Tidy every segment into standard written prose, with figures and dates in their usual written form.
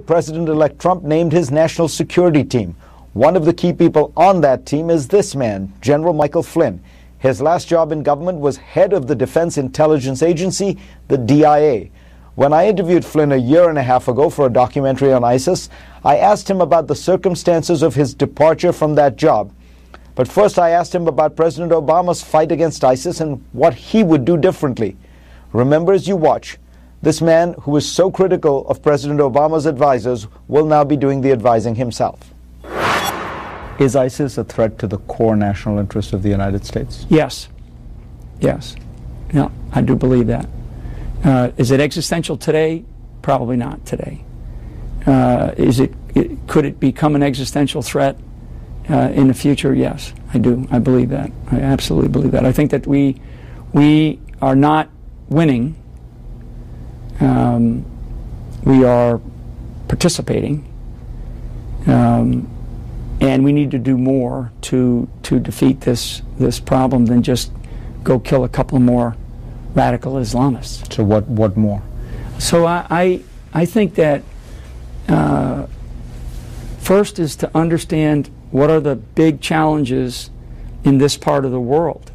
President-elect Trump named his national security team. One of the key people on that team is this man, General Michael Flynn. His last job in government was head of the Defense Intelligence Agency, the DIA. When I interviewed Flynn a year and a half ago for a documentary on ISIS, I asked him about the circumstances of his departure from that job. But first I asked him about President Obama's fight against ISIS and what he would do differently. Remember as you watch, this man who was so critical of President Obama's advisors will now be doing the advising himself. Is ISIS a threat to the core national interest of the United States? Yes. Yes. No, I do believe that. Is it existential today? Probably not today. Could it become an existential threat in the future? Yes, I do. I believe that. I absolutely believe that. I think that we are not winning. We are participating, and we need to do more to defeat this problem than just go kill a couple more radical Islamists. So what more? So I think that first is to understand what are the big challenges in this part of the world,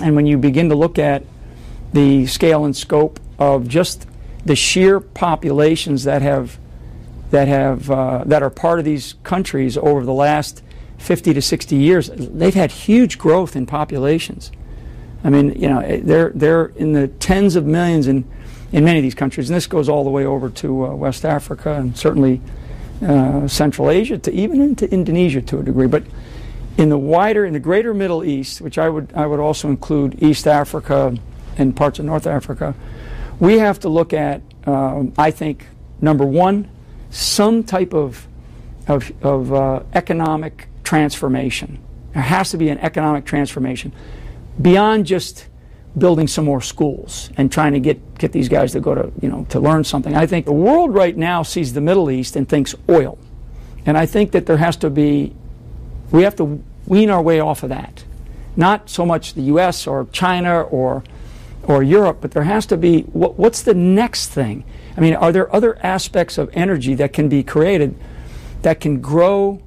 and when you begin to look at the scale and scope of just the sheer populations that are part of these countries over the last 50 to 60 years, they've had huge growth in populations. I mean, you know, they're in the tens of millions in many of these countries, and this goes all the way over to West Africa and certainly Central Asia, to even into Indonesia to a degree. But in the greater Middle East, which I would also include East Africa and parts of North Africa, we have to look at, I think, number one, some type of economic transformation. There has to be an economic transformation beyond just building some more schools and trying to get these guys to go to learn something. I think the world right now sees the Middle East and thinks oil, and I think that we have to wean our way off of that. Not so much the U.S. or China or Europe, but there has to be, what's the next thing? I mean, are there other aspects of energy that can be created that can grow,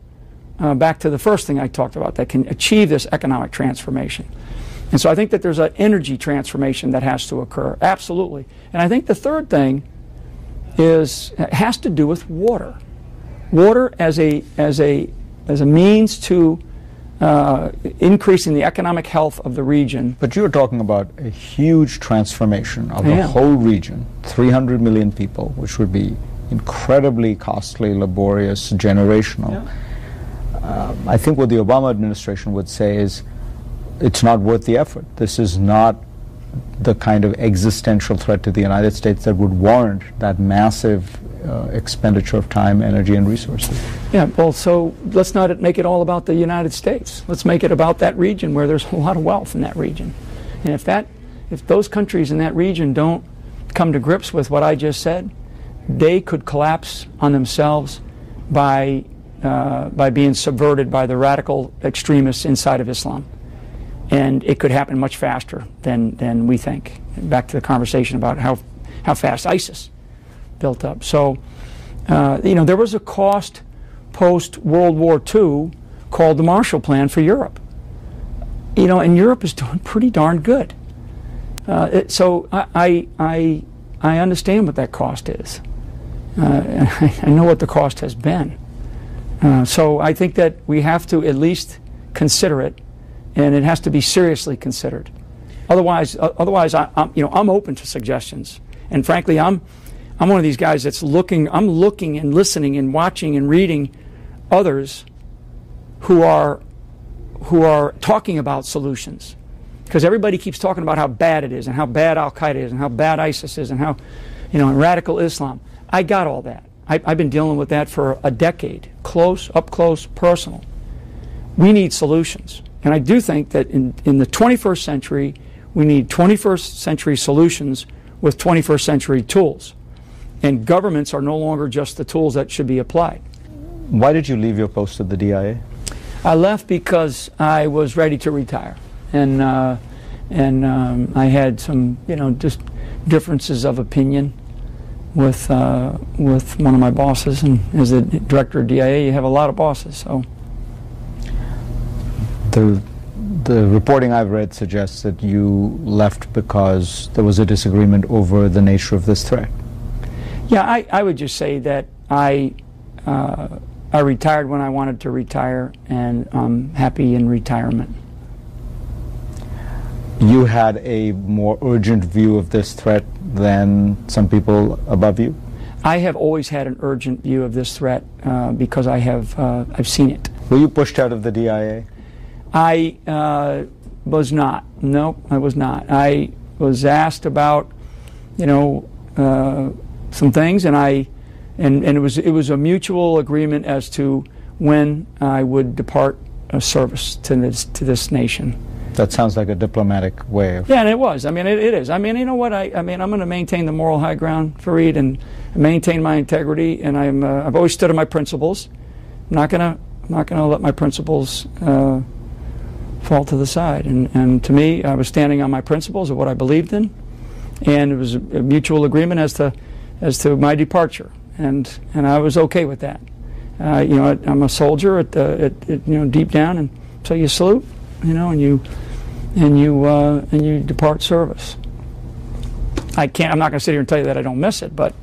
back to the first thing I talked about, that can achieve this economic transformation? And so I think that there's an energy transformation that has to occur, absolutely. And I think the third thing has to do with water. Water as a means to increasing the economic health of the region. But you're talking about a huge transformation of the whole region, 300 million people, which would be incredibly costly, laborious, generational. Yeah. I think what the Obama administration would say is, it's not worth the effort. This is not the kind of existential threat to the United States that would warrant that massive expenditure of time, energy, and resources. Yeah, well, so let's not make it all about the United States. Let's make it about that region where there's a lot of wealth in that region. And if those countries in that region don't come to grips with what I just said, they could collapse on themselves by being subverted by the radical extremists inside of Islam. And it could happen much faster than we think. Back to the conversation about how fast ISIS built up. So, there was a cost post-World War II called the Marshall Plan for Europe. And Europe is doing pretty darn good. So I understand what that cost is. I know what the cost has been. So I think that we have to at least consider it, and it has to be seriously considered. Otherwise, I'm open to suggestions. And frankly, I'm one of these guys that's looking and listening and watching and reading others who are talking about solutions. Because everybody keeps talking about how bad it is and how bad Al-Qaeda is and how bad ISIS is and how, radical Islam. I got all that. I've been dealing with that for a decade, up close, personal. We need solutions. And I do think that in the 21st century, we need 21st century solutions with 21st century tools. And governments are no longer just the tools that should be applied. Why did you leave your post at the DIA? I left because I was ready to retire. And I had some, just differences of opinion with one of my bosses, and as the director of DIA, you have a lot of bosses. So the reporting I've read suggests that you left because there was a disagreement over the nature of this threat. Yeah, I would just say that I retired when I wanted to retire, and I'm happy in retirement. You had a more urgent view of this threat than some people above you? I have always had an urgent view of this threat because I've seen it. Were you pushed out of the DIA? I was not. No, I was not. I was asked about, some things, and it was a mutual agreement as to when I would depart service to this nation. That sounds like a diplomatic way of... Yeah, and it was. I mean, it is. I mean, you know what? I'm going to maintain the moral high ground, Fareed, and maintain my integrity. And I've always stood on my principles. I'm not going to let my principles fall to the side. And to me, I was standing on my principles of what I believed in, and it was a mutual agreement as to my departure. And I was okay with that. I'm a soldier deep down, and so you salute, and you depart service. I'm not going to sit here and tell you that I don't miss it, but